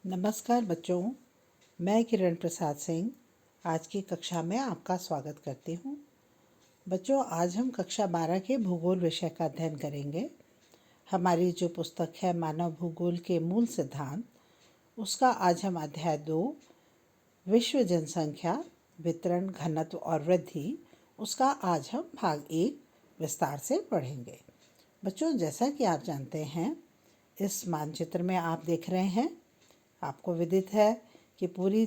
नमस्कार बच्चों, मैं किरण प्रसाद सिंह आज की कक्षा में आपका स्वागत करती हूँ। बच्चों, आज हम कक्षा 12 के भूगोल विषय का अध्ययन करेंगे। हमारी जो पुस्तक है मानव भूगोल के मूल सिद्धांत, उसका आज हम अध्याय 2 विश्व जनसंख्या वितरण घनत्व और वृद्धि, उसका आज हम भाग 1 विस्तार से पढ़ेंगे। बच्चों, जैसा कि आप जानते हैं, इस मानचित्र में आप देख रहे हैं, आपको विदित है कि पूरी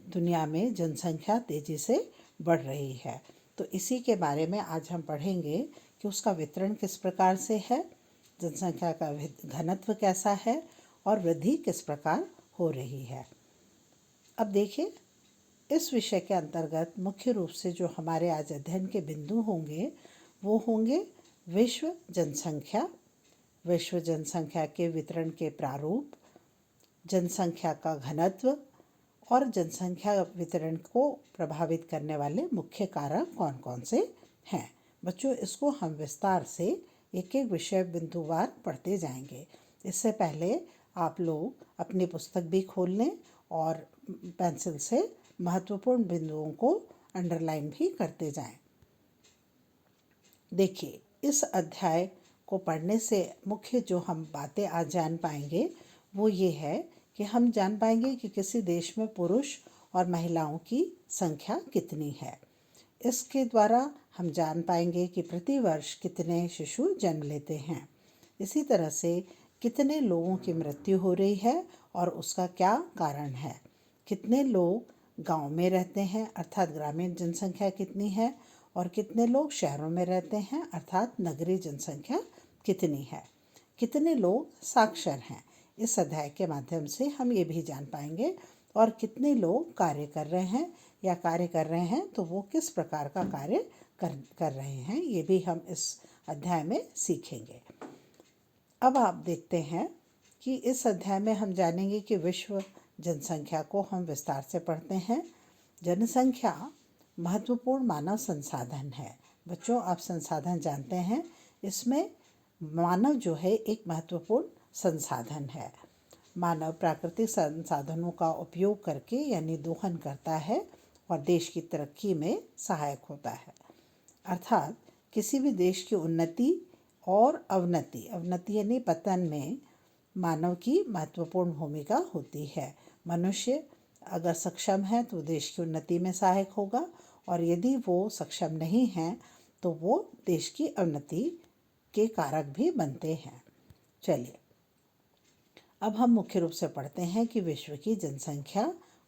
दुनिया में जनसंख्या तेजी से बढ़ रही है। तो इसी के बारे में आज हम पढ़ेंगे कि उसका वितरण किस प्रकार से है, जनसंख्या का घनत्व कैसा है और वृद्धि किस प्रकार हो रही है। अब देखिए, इस विषय के अंतर्गत मुख्य रूप से जो हमारे आज अध्ययन के बिंदु होंगे वो होंगे विश्व जनसंख्या के वितरण के प्रारूप, जनसंख्या का घनत्व और जनसंख्या वितरण को प्रभावित करने वाले मुख्य कारक कौन कौन से हैं। बच्चों, इसको हम विस्तार से एक एक विषय बिंदुवार पढ़ते जाएंगे। इससे पहले आप लोग अपनी पुस्तक भी खोल लें और पेंसिल से महत्वपूर्ण बिंदुओं को अंडरलाइन भी करते जाएं। देखिए, इस अध्याय को पढ़ने से मुख्य जो हम बातें आज जान पाएंगे वो ये है कि हम जान पाएंगे कि किसी देश में पुरुष और महिलाओं की संख्या कितनी है। इसके द्वारा हम जान पाएंगे कि प्रति वर्ष कितने शिशु जन्म लेते हैं। इसी तरह से कितने लोगों की मृत्यु हो रही है और उसका क्या कारण है। कितने लोग गांव में रहते हैं अर्थात ग्रामीण जनसंख्या कितनी है, और कितने लोग शहरों में रहते हैं अर्थात नगरीय जनसंख्या कितनी है। कितने लोग साक्षर हैं, इस अध्याय के माध्यम से हम ये भी जान पाएंगे। और कितने लोग कार्य कर रहे हैं या कार्य कर रहे हैं तो वो किस प्रकार का कार्य कर रहे हैं, ये भी हम इस अध्याय में सीखेंगे। अब आप देखते हैं कि इस अध्याय में हम जानेंगे कि विश्व जनसंख्या को हम विस्तार से पढ़ते हैं। जनसंख्या महत्वपूर्ण मानव संसाधन है। बच्चों, आप संसाधन जानते हैं, इसमें मानव जो है एक महत्वपूर्ण संसाधन है। मानव प्राकृतिक संसाधनों का उपयोग करके यानी दोहन करता है और देश की तरक्की में सहायक होता है। अर्थात किसी भी देश की उन्नति और अवनति यानी पतन में मानव की महत्वपूर्ण भूमिका होती है। मनुष्य अगर सक्षम है तो देश की उन्नति में सहायक होगा, और यदि वो सक्षम नहीं है तो वो देश की अवनति के कारक भी बनते हैं। चलिए, अब हम मुख्य रूप से पढ़ते हैं कि विश्व की जनसंख्या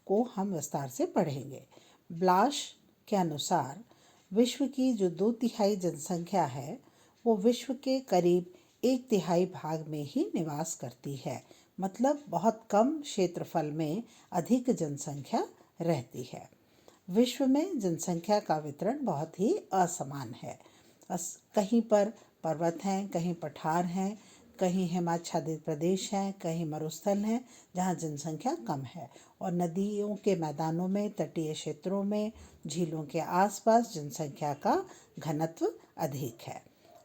को हम विस्तार से पढ़ेंगे। ब्लाश के अनुसार विश्व की जो 2/3 जनसंख्या है वो विश्व के करीब 1/3 भाग में ही निवास करती है। मतलब बहुत कम क्षेत्रफल में अधिक जनसंख्या रहती है। विश्व में जनसंख्या का वितरण बहुत ही असमान है। कहीं पर पर्वत हैं, कहीं पठार हैं, कहीं हिमाच्छादित प्रदेश हैं, कहीं मरुस्थल हैं जहाँ जनसंख्या कम है, और नदियों के मैदानों में, तटीय क्षेत्रों में, झीलों के आसपास जनसंख्या का घनत्व अधिक है।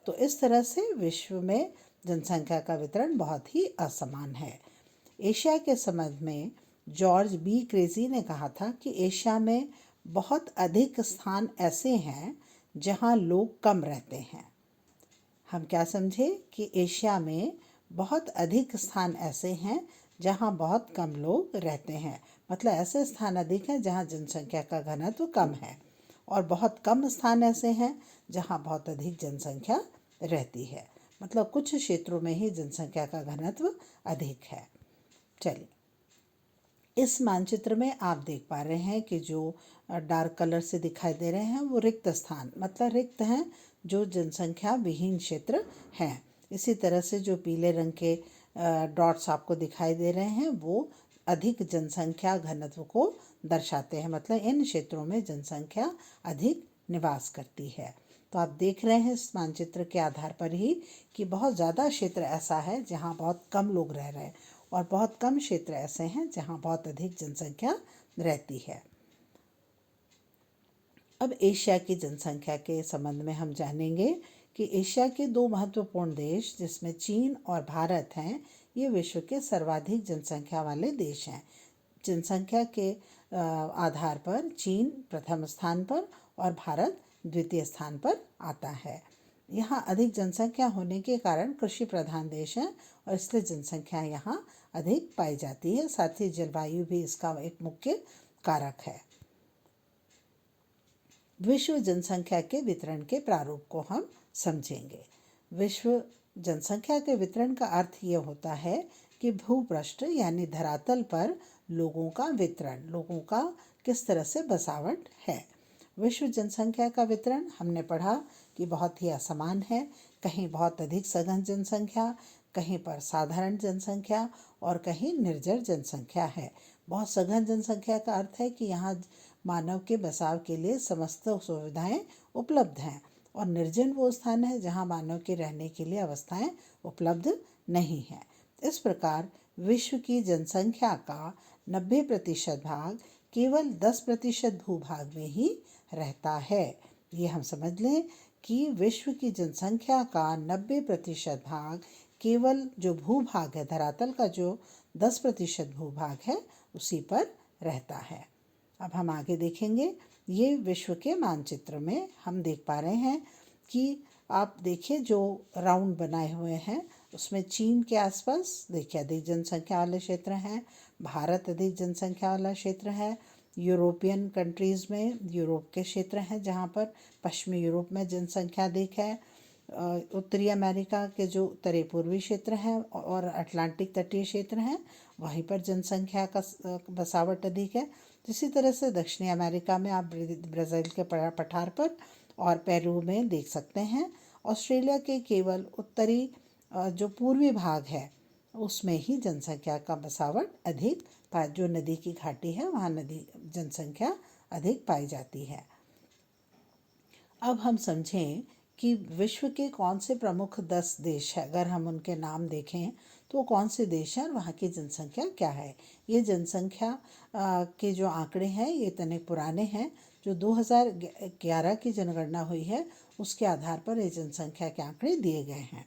तो इस तरह से विश्व में जनसंख्या का वितरण बहुत ही असमान है। एशिया के संबंध में जॉर्ज बी क्रेजी ने कहा था कि एशिया में बहुत अधिक स्थान ऐसे हैं जहां लोग कम रहते हैं। हम क्या समझे कि एशिया में बहुत अधिक स्थान ऐसे हैं जहां बहुत कम लोग रहते हैं। मतलब ऐसे स्थान अधिक हैं जहां जनसंख्या का घनत्व कम है, और बहुत कम स्थान ऐसे हैं जहां बहुत अधिक जनसंख्या रहती है। मतलब कुछ क्षेत्रों में ही जनसंख्या का घनत्व अधिक है। चलिए, इस मानचित्र में आप देख पा रहे हैं कि जो डार्क कलर से दिखाई दे रहे हैं वो रिक्त स्थान, मतलब रिक्त हैं जो जनसंख्या विहीन क्षेत्र हैं। इसी तरह से जो पीले रंग के डॉट्स आपको दिखाई दे रहे हैं वो अधिक जनसंख्या घनत्व को दर्शाते हैं। मतलब इन क्षेत्रों में जनसंख्या अधिक निवास करती है। तो आप देख रहे हैं इस मानचित्र के आधार पर ही कि बहुत ज़्यादा क्षेत्र ऐसा है जहाँ बहुत कम लोग रह रहे हैं, और बहुत कम क्षेत्र ऐसे हैं जहाँ बहुत अधिक जनसंख्या रहती है। अब एशिया की जनसंख्या के संबंध में हम जानेंगे कि एशिया के 2 महत्वपूर्ण देश जिसमें चीन और भारत हैं, ये विश्व के सर्वाधिक जनसंख्या वाले देश हैं। जनसंख्या के आधार पर चीन प्रथम स्थान पर और भारत द्वितीय स्थान पर आता है। यहाँ अधिक जनसंख्या होने के कारण कृषि प्रधान देश है और इसलिए जनसंख्या यहाँ अधिक पाई जाती है। साथ ही जलवायु भी इसका एक मुख्य कारक है। विश्व जनसंख्या के वितरण के प्रारूप को हम समझेंगे। विश्व जनसंख्या के वितरण का अर्थ ये होता है कि भूपृष्ठ यानी धरातल पर लोगों का वितरण, लोगों का किस तरह से बसावट है। विश्व जनसंख्या का वितरण हमने पढ़ा कि बहुत ही असमान है। कहीं बहुत अधिक सघन जनसंख्या, कहीं पर साधारण जनसंख्या और कहीं निर्जर जनसंख्या है। बहुत सघन जनसंख्या का अर्थ है कि यहाँ मानव के बसाव के लिए समस्त सुविधाएं उपलब्ध हैं और निर्जन वो स्थान है जहाँ मानव के रहने के लिए अवस्थाएं उपलब्ध नहीं हैं। इस प्रकार विश्व की जनसंख्या का 90% भाग केवल 10% भूभाग में ही रहता है। ये हम समझ लें कि विश्व की जनसंख्या का 90% भाग केवल जो भूभाग है, धरातल का जो 10% भूभाग है, उसी पर रहता है। अब हम आगे देखेंगे। ये विश्व के मानचित्र में हम देख पा रहे हैं कि आप देखिए जो राउंड बनाए हुए हैं उसमें चीन के आसपास देखिए अधिक जनसंख्या वाले क्षेत्र हैं, भारत अधिक जनसंख्या वाला क्षेत्र है, यूरोपियन कंट्रीज़ में यूरोप के क्षेत्र हैं जहाँ पर पश्चिमी यूरोप में जनसंख्या अधिक है, उत्तरी अमेरिका के जो उत्तरी पूर्वी क्षेत्र हैं और अटलांटिक तटीय क्षेत्र हैं वहीं पर जनसंख्या का बसावट अधिक है। इसी तरह से दक्षिणी अमेरिका में आप ब्राज़ील के पठार पर और पेरू में देख सकते हैं। ऑस्ट्रेलिया के केवल उत्तरी जो पूर्वी भाग है उसमें ही जनसंख्या का बसावट अधिक जो नदी की घाटी है वहाँ नदी जनसंख्या अधिक पाई जाती है। अब हम समझें कि विश्व के कौन से प्रमुख 10 देश हैं। अगर हम उनके नाम देखें तो कौन से देश हैं और वहाँ की जनसंख्या क्या है। ये जनसंख्या के जो आंकड़े हैं ये इतने पुराने हैं। जो 2011 की जनगणना हुई है उसके आधार पर ये जनसंख्या के आंकड़े दिए गए हैं।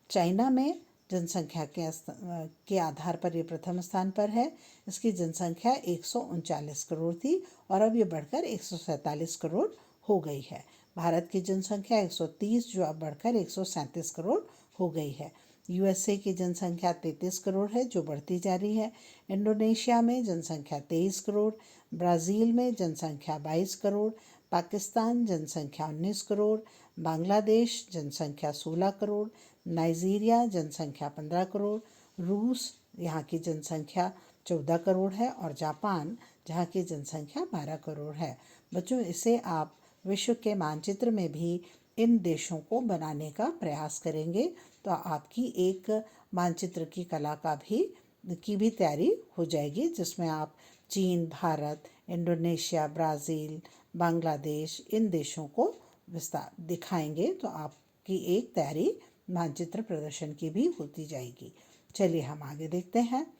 चाइना में जनसंख्या के आधार पर ये प्रथम स्थान पर है। इसकी जनसंख्या 139 करोड़ थी और अब ये बढ़कर 147 करोड़ हो गई है। भारत की जनसंख्या 130 जो अब बढ़कर 137 करोड़ हो गई है। यूएसए की जनसंख्या 33 करोड़ है जो बढ़ती जा रही है। इंडोनेशिया में जनसंख्या 23 करोड़, ब्राज़ील में जनसंख्या 22 करोड़, पाकिस्तान जनसंख्या 19 करोड़, बांग्लादेश जनसंख्या 16 करोड़, नाइजीरिया जनसंख्या 15 करोड़, रूस यहाँ की जनसंख्या 14 करोड़ है और जापान जहाँ की जनसंख्या 12 करोड़ है। बच्चों इसे आप विश्व के मानचित्र में भी इन देशों को बनाने का प्रयास करेंगे तो आपकी एक मानचित्र की कला की भी तैयारी हो जाएगी जिसमें आप चीन, भारत, इंडोनेशिया, ब्राज़ील, बांग्लादेश इन देशों को विस्तार दिखाएंगे तो आपकी एक तैयारी मानचित्र प्रदर्शन की भी होती जाएगी। चलिए हम आगे देखते हैं।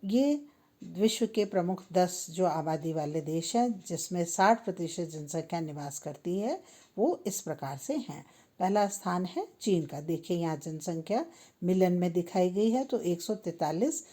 ये विश्व के प्रमुख 10 जो आबादी वाले देश हैं जिसमें 60% जनसंख्या निवास करती है वो इस प्रकार से हैं। पहला स्थान है चीन का। देखिए यहाँ जनसंख्या मिलियन में दिखाई गई है तो 143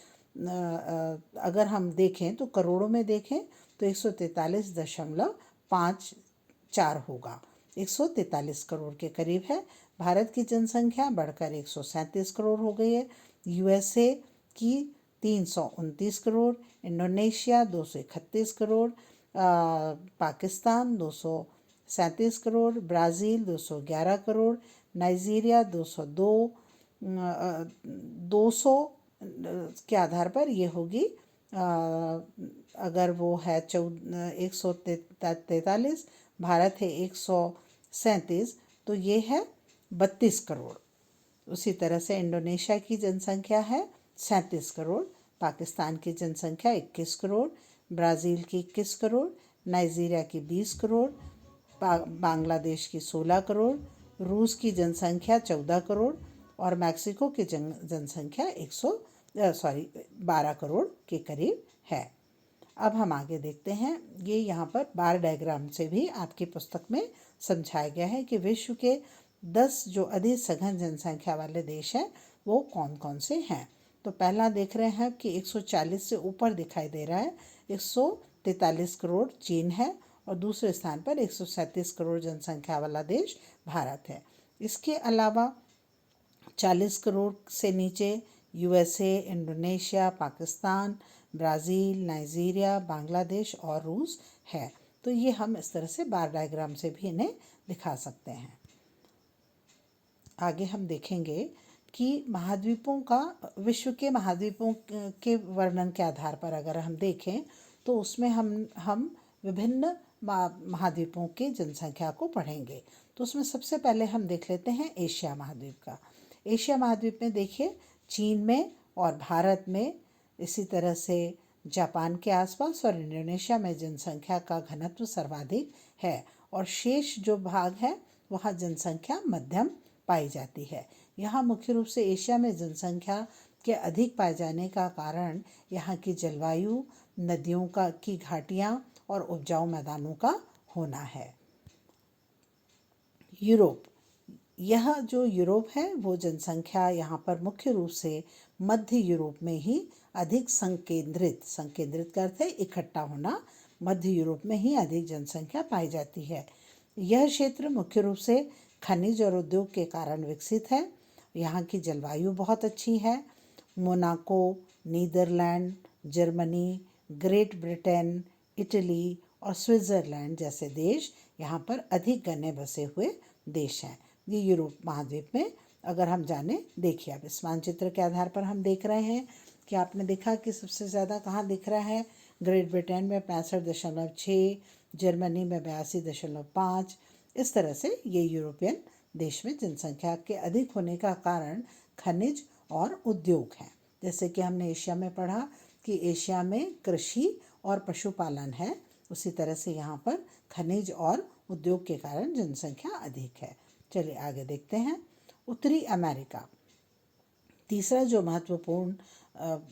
अगर हम देखें तो करोड़ों में देखें तो 143.54 होगा। 143 करोड़ के करीब है। भारत की जनसंख्या बढ़कर 137 करोड़ हो गई है। यूएसए की 329 crore, Indonesia 231 crore, Pakistan 237 crore, Brazil 211 crore, Nigeria 200 के आधार पर ये होगी अगर वो है 143, भारत है 137 तो ये है 32 करोड़। उसी तरह से इंडोनेशिया की जनसंख्या है 37 करोड़, पाकिस्तान की जनसंख्या 21 करोड़, ब्राज़ील की 21 करोड़, नाइजीरिया की 20 करोड़, बांग्लादेश की 16 करोड़, रूस की जनसंख्या 14 करोड़ और मैक्सिको की जनसंख्या 12 करोड़ के करीब है। अब हम आगे देखते हैं। ये यहाँ पर बार डायग्राम से भी आपकी पुस्तक में समझाया गया है कि विश्व के 10 जो अधिक सघन जनसंख्या वाले देश हैं वो कौन कौन से हैं। तो पहला देख रहे हैं कि 140 से ऊपर दिखाई दे रहा है। 143 करोड़ चीन है और दूसरे स्थान पर 137 करोड़ जनसंख्या वाला देश भारत है। इसके अलावा 40 करोड़ से नीचे USA, Indonesia, Pakistan, Brazil, Nigeria, Bangladesh और रूस है। तो ये हम इस तरह से बार डायग्राम से भी इन्हें दिखा सकते हैं। आगे हम देखेंगे कि महाद्वीपों का, विश्व के महाद्वीपों के वर्णन के आधार पर अगर हम देखें तो उसमें हम विभिन्न महाद्वीपों के जनसंख्या को पढ़ेंगे। तो उसमें सबसे पहले हम देख लेते हैं एशिया महाद्वीप का। एशिया महाद्वीप में देखिए चीन में और भारत में, इसी तरह से जापान के आसपास और इंडोनेशिया में जनसंख्या का घनत्व सर्वाधिक है और शेष जो भाग है वहाँ जनसंख्या मध्यम पाई जाती है। यहाँ मुख्य रूप से एशिया में जनसंख्या के अधिक पाए जाने का कारण यहाँ की जलवायु, नदियों की घाटियाँ और उपजाऊ मैदानों का होना है। यूरोप, यह जो यूरोप है वो जनसंख्या यहाँ पर मुख्य रूप से मध्य यूरोप में ही अधिक संकेंद्रित का अर्थ है इकट्ठा होना, मध्य यूरोप में ही अधिक जनसंख्या पाई जाती है। यह क्षेत्र मुख्य रूप से खनिज और उद्योग के कारण विकसित है। यहाँ की जलवायु बहुत अच्छी है। Monaco, Netherlands, Germany, Great Britain, Italy और स्विट्ज़रलैंड जैसे देश यहाँ पर अधिक घने बसे हुए देश हैं। ये यूरोप महाद्वीप में अगर हम जाने, देखिए अब इस मानचित्र के आधार पर हम देख रहे हैं कि आपने देखा कि सबसे ज़्यादा कहाँ दिख रहा है। ग्रेट ब्रिटेन में 65.6, जर्मनी में 82.5। इस तरह से ये यूरोपियन देश में जनसंख्या के अधिक होने का कारण खनिज और उद्योग है। जैसे कि हमने एशिया में पढ़ा कि एशिया में कृषि और पशुपालन है, उसी तरह से यहाँ पर खनिज और उद्योग के कारण जनसंख्या अधिक है। चलिए आगे देखते हैं। उत्तरी अमेरिका, तीसरा जो महत्वपूर्ण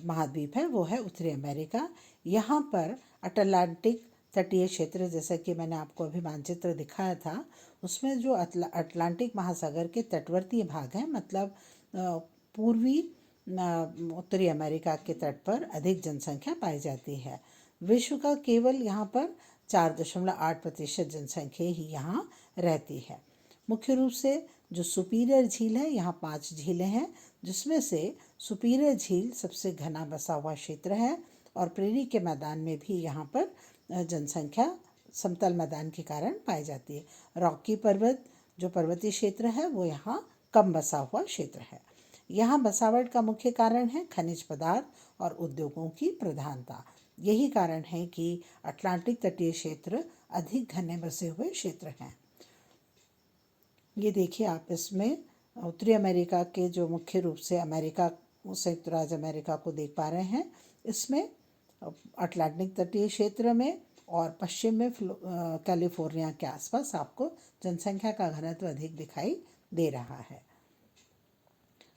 महाद्वीप है वो है उत्तरी अमेरिका। यहाँ पर अटलांटिक तटीय क्षेत्र, जैसा कि मैंने आपको अभी मानचित्र दिखाया था, उसमें जो अटलांटिक महासागर के तटवर्ती भाग हैं, मतलब पूर्वी उत्तरी अमेरिका के तट पर अधिक जनसंख्या पाई जाती है। विश्व का केवल यहाँ पर 4.8% जनसंख्या ही यहाँ रहती है। मुख्य रूप से जो सुपीरियर झील है, यहाँ 5 झीलें हैं, जिसमें से सुपीरियर झील सबसे घना बसा हुआ क्षेत्र है और प्रेरी के मैदान में भी यहाँ पर जनसंख्या समतल मैदान के कारण पाई जाती है। रॉकी पर्वत जो पर्वतीय क्षेत्र है वो यहाँ कम बसा हुआ क्षेत्र है। यहाँ बसावट का मुख्य कारण है खनिज पदार्थ और उद्योगों की प्रधानता। यही कारण है कि अटलांटिक तटीय क्षेत्र अधिक घने बसे हुए क्षेत्र हैं। ये देखिए आप इसमें उत्तरी अमेरिका के जो मुख्य रूप से अमेरिका, संयुक्त राज्य अमेरिका को देख पा रहे हैं। इसमें अटलांटिक तटीय क्षेत्र में और पश्चिम में कैलिफोर्निया के आसपास आपको जनसंख्या का घनत्व अधिक दिखाई दे रहा है।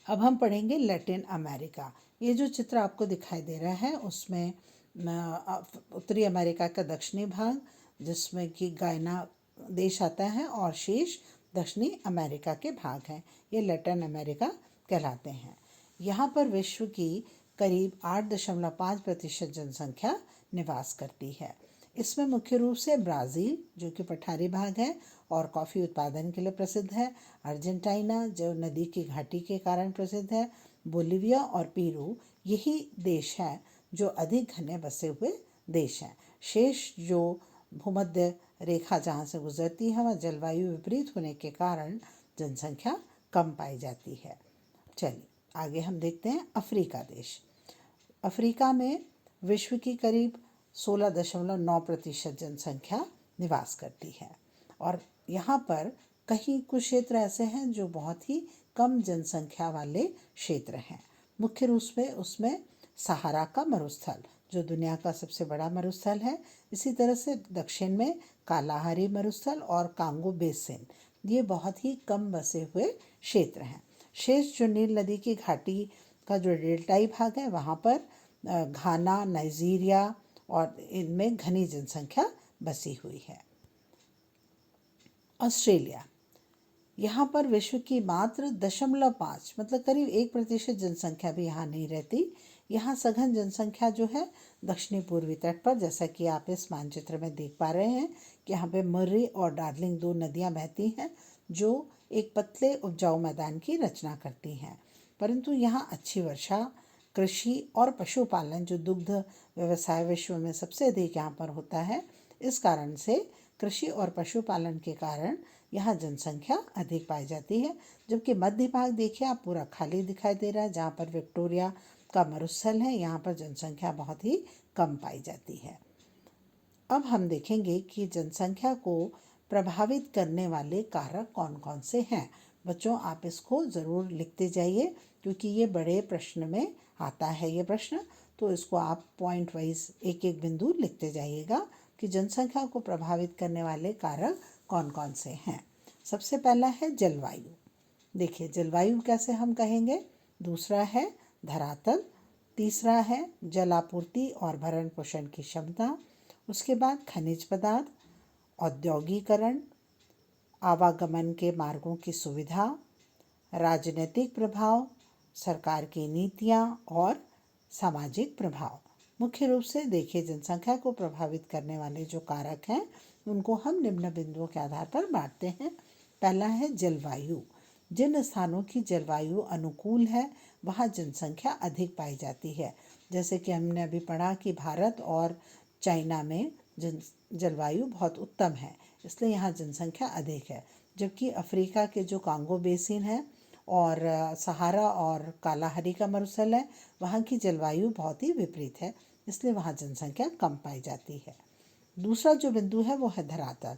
अब हम पढ़ेंगे लैटिन अमेरिका। ये जो चित्र आपको दिखाई दे रहा है उसमें उत्तरी अमेरिका का दक्षिणी भाग, जिसमें कि गायना देश आता है, और शेष दक्षिणी अमेरिका के भाग हैं। ये लैटिन अमेरिका कहलाते हैं। यहाँ पर विश्व की करीब 8.5% जनसंख्या निवास करती है। इसमें मुख्य रूप से ब्राज़ील जो कि पठारी भाग है और कॉफ़ी उत्पादन के लिए प्रसिद्ध है, अर्जेंटीना जो नदी की घाटी के कारण प्रसिद्ध है, बोलिविया और पेरू यही देश हैं जो अधिक घने बसे हुए देश हैं। शेष जो भूमध्य रेखा जहाँ से गुजरती है वह जलवायु विपरीत होने के कारण जनसंख्या कम पाई जाती है। चलिए आगे हम देखते हैं अफ्रीका देश। अफ्रीका में विश्व की करीब 16.9% जनसंख्या निवास करती है और यहाँ पर कहीं कुछ क्षेत्र ऐसे हैं जो बहुत ही कम जनसंख्या वाले क्षेत्र हैं। मुख्य रूप से उसमें सहारा का मरुस्थल जो दुनिया का सबसे बड़ा मरुस्थल है, इसी तरह से दक्षिण में कालाहारी मरुस्थल और कांगो बेसिन, ये बहुत ही कम बसे हुए क्षेत्र हैं। शेष जो नील नदी की घाटी का जो डेल्टाई भाग है वहाँ पर घाना, नाइजीरिया और इनमें घनी जनसंख्या बसी हुई है। ऑस्ट्रेलिया, यहाँ पर विश्व की मात्र 0.5 मतलब करीब 1% जनसंख्या भी यहाँ नहीं रहती। यहाँ सघन जनसंख्या जो है दक्षिणी पूर्वी तट पर, जैसा कि आप इस मानचित्र में देख पा रहे हैं कि यहाँ पे मर्री और डार्लिंग दो नदियाँ बहती हैं जो एक पतले उपजाऊ मैदान की रचना करती हैं। परंतु यहाँ अच्छी वर्षा, कृषि और पशुपालन जो दुग्ध व्यवसाय विश्व में सबसे अधिक यहाँ पर होता है, इस कारण से कृषि और पशुपालन के कारण यहाँ जनसंख्या अधिक पाई जाती है। जबकि मध्य भाग देखिए आप पूरा खाली दिखाई दे रहा है, जहाँ पर विक्टोरिया का मरुस्थल है, यहाँ पर जनसंख्या बहुत ही कम पाई जाती है। अब हम देखेंगे कि जनसंख्या को प्रभावित करने वाले कारक कौन कौन से हैं। बच्चों आप इसको ज़रूर लिखते जाइए क्योंकि ये बड़े प्रश्न में आता है ये प्रश्न, तो इसको आप पॉइंट वाइज एक एक बिंदु लिखते जाइएगा कि जनसंख्या को प्रभावित करने वाले कारक कौन कौन से हैं। सबसे पहला है जलवायु। देखिए जलवायु कैसे हम कहेंगे। दूसरा है धरातल। तीसरा है जलापूर्ति और भरण पोषण की क्षमता। उसके बाद खनिज पदार्थ, औद्योगिकरण, आवागमन के मार्गों की सुविधा, राजनीतिक प्रभाव, सरकार की नीतियाँ और सामाजिक प्रभाव। मुख्य रूप से देखिए जनसंख्या को प्रभावित करने वाले जो कारक हैं उनको हम निम्न बिंदुओं के आधार पर बांटते हैं। पहला है जलवायु। जिन स्थानों की जलवायु अनुकूल है वहाँ जनसंख्या अधिक पाई जाती है। जैसे कि हमने अभी पढ़ा कि भारत और चाइना में जलवायु बहुत उत्तम है, इसलिए यहाँ जनसंख्या अधिक है। जबकि अफ्रीका के जो कांगो बेसिन है और सहारा और कालाहारी का मरुस्थल है, वहाँ की जलवायु बहुत ही विपरीत है, इसलिए वहाँ जनसंख्या कम पाई जाती है। दूसरा जो बिंदु है वो है धरातल।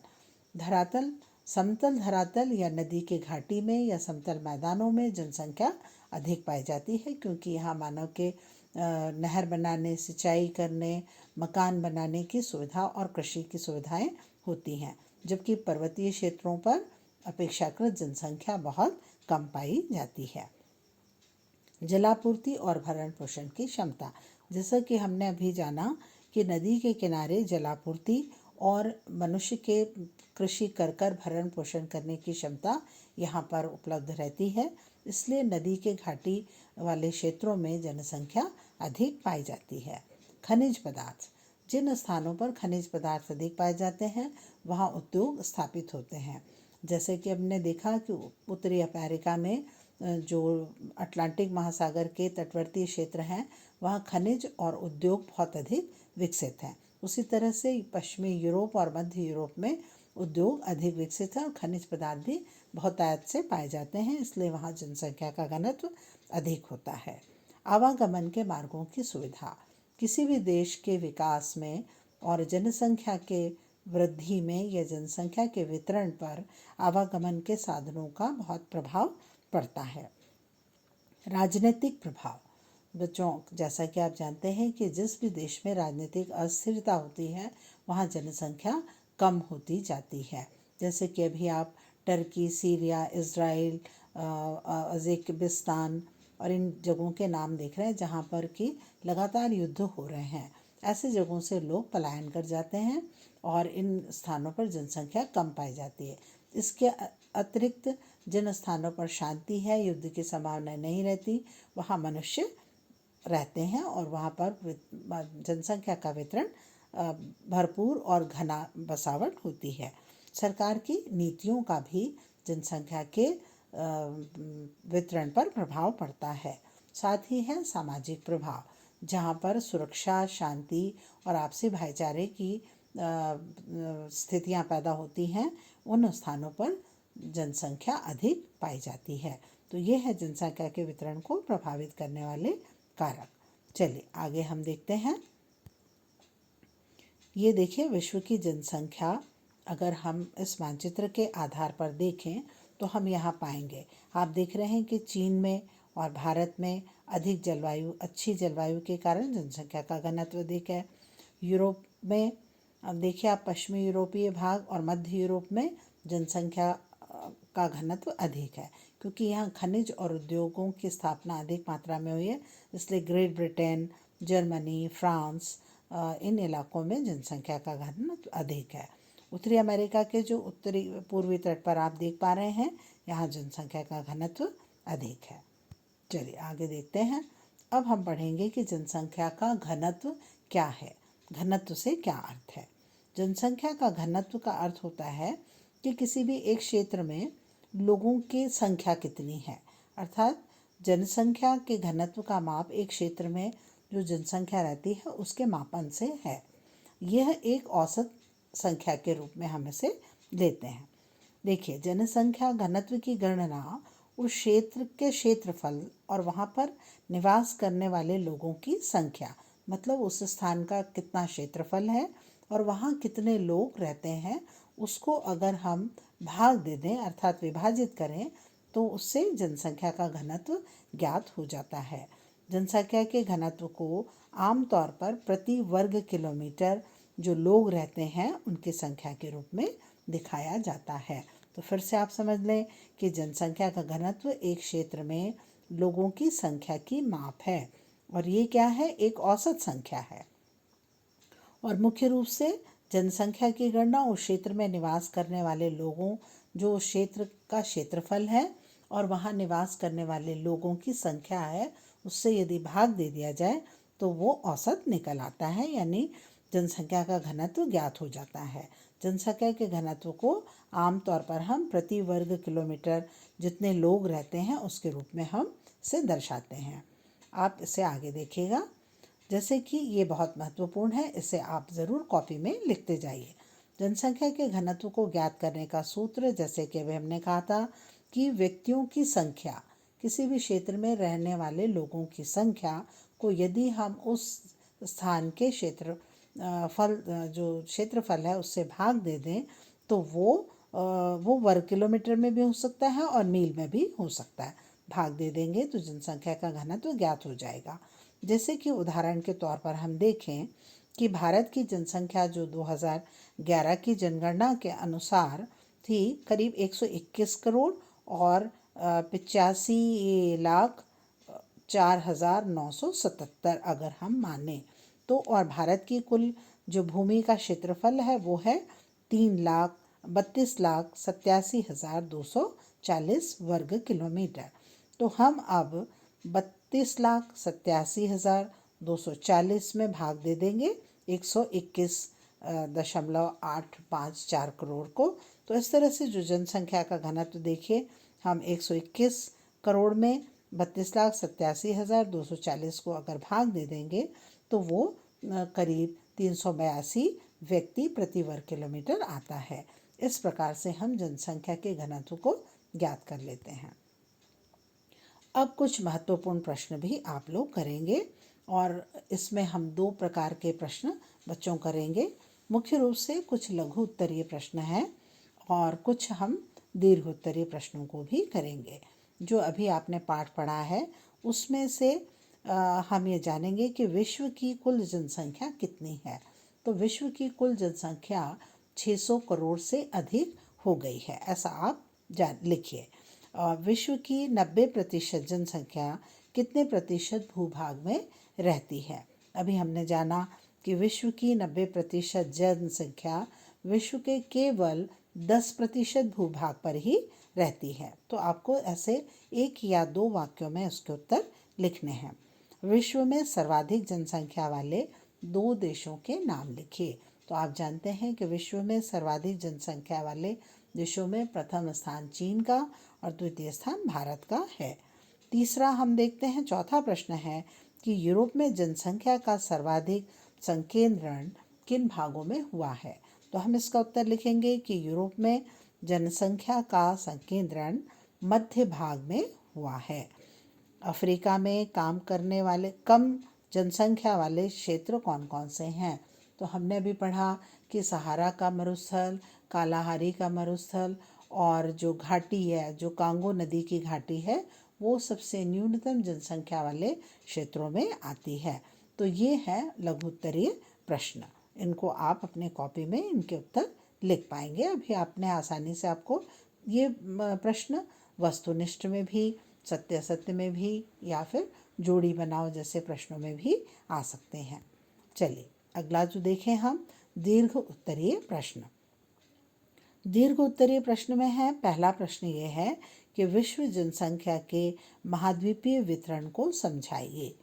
धरातल समतल धरातल या नदी के घाटी में या समतल मैदानों में जनसंख्या अधिक पाई जाती है, क्योंकि यहाँ मानव के नहर बनाने, सिंचाई करने, मकान बनाने की सुविधा और कृषि की सुविधाएं होती हैं। जबकि पर्वतीय क्षेत्रों पर अपेक्षाकृत जनसंख्या बहुत कम पाई जाती है। जलापूर्ति और भरण पोषण की क्षमता। जैसा कि हमने अभी जाना कि नदी के किनारे जलापूर्ति और मनुष्य के कृषि कर कर भरण पोषण करने की क्षमता यहाँ पर उपलब्ध रहती है, इसलिए नदी के घाटी वाले क्षेत्रों में जनसंख्या अधिक पाई जाती है। खनिज पदार्थ। जिन स्थानों पर खनिज पदार्थ अधिक पाए जाते हैं वहाँ उद्योग स्थापित होते हैं। जैसे कि हमने देखा कि उत्तरी अमेरिका में जो अटलांटिक महासागर के तटवर्ती क्षेत्र हैं वहाँ खनिज और उद्योग बहुत अधिक विकसित हैं। उसी तरह से पश्चिमी यूरोप और मध्य यूरोप में उद्योग अधिक विकसित है और खनिज पदार्थ भी बहुतायत से पाए जाते हैं, इसलिए वहाँ जनसंख्या का घनत्व अधिक होता है। आवागमन के मार्गों की सुविधा। किसी भी देश के विकास में और जनसंख्या के वृद्धि में या जनसंख्या के वितरण पर आवागमन के साधनों का बहुत प्रभाव पड़ता है। राजनीतिक प्रभाव। बच्चों जैसा कि आप जानते हैं कि जिस भी देश में राजनीतिक अस्थिरता होती है वहाँ जनसंख्या कम होती जाती है। जैसे कि अभी आप टर्की, सीरिया, इज़राइल, उज़्बेकिस्तान और इन जगहों के नाम देख रहे हैं जहाँ पर कि लगातार युद्ध हो रहे हैं। ऐसे जगहों से लोग पलायन कर जाते हैं और इन स्थानों पर जनसंख्या कम पाई जाती है। इसके अतिरिक्त जिन स्थानों पर शांति है, युद्ध की संभावना नहीं रहती, वहाँ मनुष्य रहते हैं और वहाँ पर जनसंख्या का वितरण भरपूर और घना बसावट होती है। सरकार की नीतियों का भी जनसंख्या के वितरण पर प्रभाव पड़ता है। साथ ही है सामाजिक प्रभाव, जहाँ पर सुरक्षा, शांति और आपसी भाईचारे की स्थितियाँ पैदा होती हैं, उन स्थानों पर जनसंख्या अधिक पाई जाती है। तो ये है जनसंख्या के वितरण को प्रभावित करने वाले कारक। चलिए आगे हम देखते हैं। ये देखिए विश्व की जनसंख्या अगर हम इस मानचित्र के आधार पर देखें तो हम यहाँ पाएंगे, आप देख रहे हैं कि चीन में और भारत में अधिक जलवायु, अच्छी जलवायु के कारण जनसंख्या का घनत्व अधिक है। यूरोप में अब देखिए आप पश्चिमी यूरोपीय भाग और मध्य यूरोप में जनसंख्या का घनत्व अधिक है, क्योंकि यहाँ खनिज और उद्योगों की स्थापना अधिक मात्रा में हुई है, इसलिए great Britain, Germany, France in इलाकों में जनसंख्या का घनत्व अधिक है। उत्तरी अमेरिका के जो उत्तरी पूर्वी तट पर आप देख पा रहे हैं, यहाँ जनसंख्या का घनत्व अधिक है। चलिए आगे देखते हैं। अब हम पढ़ेंगे कि जनसंख्या का घनत्व क्या है। घनत्व से क्या अर्थ है? जनसंख्या का घनत्व का अर्थ होता है कि किसी भी एक क्षेत्र में लोगों की संख्या कितनी है, अर्थात जनसंख्या के घनत्व का माप एक क्षेत्र में जो जनसंख्या रहती है उसके मापन से है। यह एक औसत संख्या के रूप में हम इसे लेते हैं। देखिए, जनसंख्या घनत्व की गणना उस क्षेत्र के क्षेत्रफल और वहाँ पर निवास करने वाले लोगों की संख्या, मतलब उस स्थान का कितना क्षेत्रफल है और वहाँ कितने लोग रहते हैं, उसको अगर हम भाग दे दें अर्थात विभाजित करें तो उससे जनसंख्या का घनत्व ज्ञात हो जाता है। जनसंख्या के घनत्व को आमतौर पर प्रति वर्ग किलोमीटर जो लोग रहते हैं उनकी संख्या के रूप में दिखाया जाता है। तो फिर से आप समझ लें कि जनसंख्या का घनत्व एक क्षेत्र में लोगों की संख्या की माप है और ये क्या है, एक औसत संख्या है। और मुख्य रूप से जनसंख्या की गणना उस क्षेत्र में निवास करने वाले लोगों, जो उस क्षेत्र का क्षेत्रफल है और वहाँ निवास करने वाले लोगों की संख्या है, उससे यदि भाग दे दिया जाए तो वो औसत निकल आता है, यानी जनसंख्या का घनत्व ज्ञात हो जाता है। जनसंख्या के घनत्व को आमतौर पर हम प्रति वर्ग किलोमीटर जितने लोग रहते हैं उसके रूप में हम इसे दर्शाते हैं। आप इसे आगे देखिएगा, जैसे कि ये बहुत महत्वपूर्ण है, इसे आप ज़रूर कॉपी में लिखते जाइए। जनसंख्या के घनत्व को ज्ञात करने का सूत्र, जैसे कि अभी हमने कहा था कि व्यक्तियों की संख्या, किसी भी क्षेत्र में रहने वाले लोगों की संख्या को यदि हम उस स्थान के जो क्षेत्रफल है उससे भाग दे दें तो वो वर्ग किलोमीटर में भी हो सकता है और मील में भी हो सकता है। भाग दे देंगे तो जनसंख्या का घनत्व ज्ञात हो जाएगा। जैसे कि उदाहरण के तौर पर हम देखें कि भारत की जनसंख्या जो 2011 की जनगणना के अनुसार थी करीब 121 करोड़ और 85,04,977 अगर हम माने तो, और भारत की कुल जो भूमि का क्षेत्रफल है वो है 3,32,87,240 वर्ग किलोमीटर। तो हम अब 32,87,240 में भाग दे देंगे 121.854 करोड़ को। तो इस तरह से जो जनसंख्या का घनत्व देखिए, हम 121 करोड़ में 32,87,240 को अगर भाग दे देंगे तो वो करीब 382 व्यक्ति प्रति वर्ग किलोमीटर आता है। इस प्रकार से हम जनसंख्या के घनत्व को ज्ञात कर लेते हैं। अब कुछ महत्वपूर्ण प्रश्न भी आप लोग करेंगे और इसमें हम 2 प्रकार के प्रश्न बच्चों करेंगे। मुख्य रूप से कुछ लघु उत्तरीय प्रश्न हैं और कुछ हम दीर्घ उत्तरीय प्रश्नों को भी करेंगे। जो अभी आपने पाठ पढ़ा है उसमें से हम ये जानेंगे कि विश्व की कुल जनसंख्या कितनी है। तो विश्व की कुल जनसंख्या 600 करोड़ से अधिक हो गई है, ऐसा आप लिखिए। विश्व की 90% जनसंख्या कितने प्रतिशत भूभाग में रहती है? अभी हमने जाना कि विश्व की 90% जनसंख्या विश्व के केवल 10% भूभाग पर ही रहती है। तो आपको ऐसे 1 या 2 वाक्यों में उसके उत्तर लिखने हैं। विश्व में सर्वाधिक जनसंख्या वाले 2 देशों के नाम लिखिए। तो आप जानते हैं कि विश्व में सर्वाधिक जनसंख्या वाले देशों में प्रथम स्थान चीन का और द्वितीय स्थान भारत का है। तीसरा हम देखते हैं, चौथा प्रश्न है कि यूरोप में जनसंख्या का सर्वाधिक संकेंद्रण किन भागों में हुआ है? तो हम इसका उत्तर लिखेंगे कि यूरोप में जनसंख्या का संकेंद्रण मध्य भाग में हुआ है। अफ्रीका में काम करने वाले कम जनसंख्या वाले क्षेत्र कौन कौन से हैं? तो हमने भी पढ़ा कि सहारा का मरुस्थल, कालाहारी का मरुस्थल और जो घाटी है, जो कांगो नदी की घाटी है, वो सबसे न्यूनतम जनसंख्या वाले क्षेत्रों में आती है। तो ये है लघु उत्तरीय प्रश्न। इनको आप अपने कॉपी में इनके उत्तर लिख पाएंगे। अभी आपने आसानी से आपको ये प्रश्न वस्तुनिष्ठ में भी, सत्य असत्य में भी या फिर जोड़ी बनाओ जैसे प्रश्नों में भी आ सकते हैं। चलिए अगला जो देखें हम, दीर्घ उत्तरीय प्रश्न। दीर्घ उत्तरीय प्रश्न में है, पहला प्रश्न ये है कि विश्व जनसंख्या के महाद्वीपीय वितरण को समझाइए।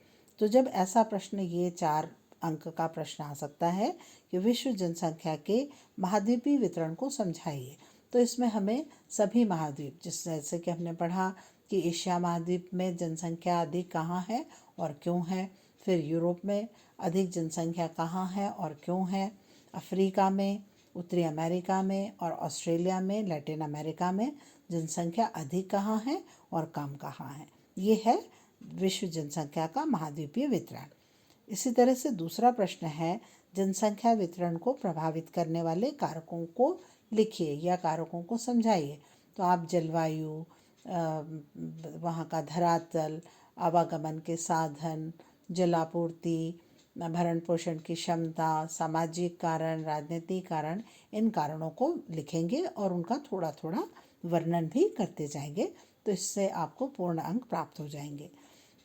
तो जब ऐसा प्रश्न, ये 4 अंक का प्रश्न आ सकता है कि विश्व जनसंख्या के महाद्वीपीय वितरण को समझाइए, तो इसमें हमें सभी महाद्वीप, जैसे कि हमने पढ़ा कि एशिया महाद्वीप में जनसंख्या अधिक कहाँ है और क्यों है, फिर यूरोप में अधिक जनसंख्या कहाँ है और क्यों है, अफ्रीका में, उत्तरी अमेरिका में और ऑस्ट्रेलिया में, लैटिन अमेरिका में जनसंख्या अधिक कहाँ है और कम कहाँ है। ये है विश्व जनसंख्या का महाद्वीपीय वितरण। इसी तरह से दूसरा प्रश्न है, जनसंख्या वितरण को प्रभावित करने वाले कारकों को लिखिए या कारकों को समझाइए। तो आप जलवायु, वहाँ का धरातल, आवागमन के साधन, जलापूर्ति, भरण पोषण की क्षमता, सामाजिक कारण, राजनीतिक कारण, इन कारणों को लिखेंगे और उनका थोड़ा थोड़ा वर्णन भी करते जाएंगे। तो इससे आपको पूर्ण अंक प्राप्त हो जाएंगे।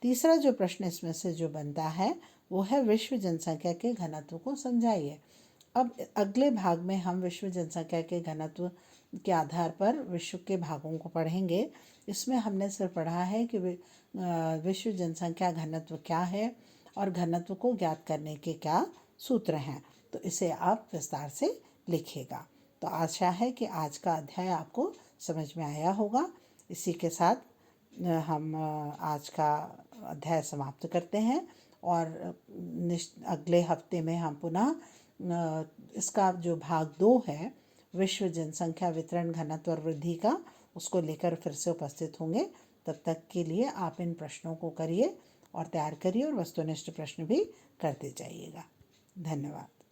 तीसरा जो प्रश्न इसमें से जो बनता है वो है, विश्व जनसंख्या के घनत्व को समझाइए। अब अगले भाग में हम विश्व जनसंख्या के घनत्व के आधार पर विश्व के भागों को पढ़ेंगे। इसमें हमने सिर्फ पढ़ा है कि विश्व जनसंख्या घनत्व क्या है और घनत्व को ज्ञात करने के क्या सूत्र हैं। तो इसे आप विस्तार से लिखिएगा। तो आशा है कि आज का अध्याय आपको समझ में आया होगा। इसी के साथ हम आज का अध्याय समाप्त करते हैं और अगले हफ्ते में हम पुनः इसका जो भाग 2 है, विश्व जनसंख्या वितरण, घनत्व और वृद्धि का, उसको लेकर फिर से उपस्थित होंगे। तब तक के लिए आप इन प्रश्नों को करिए और तैयार करिए और वस्तुनिष्ठ प्रश्न भी करते जाइएगा। धन्यवाद।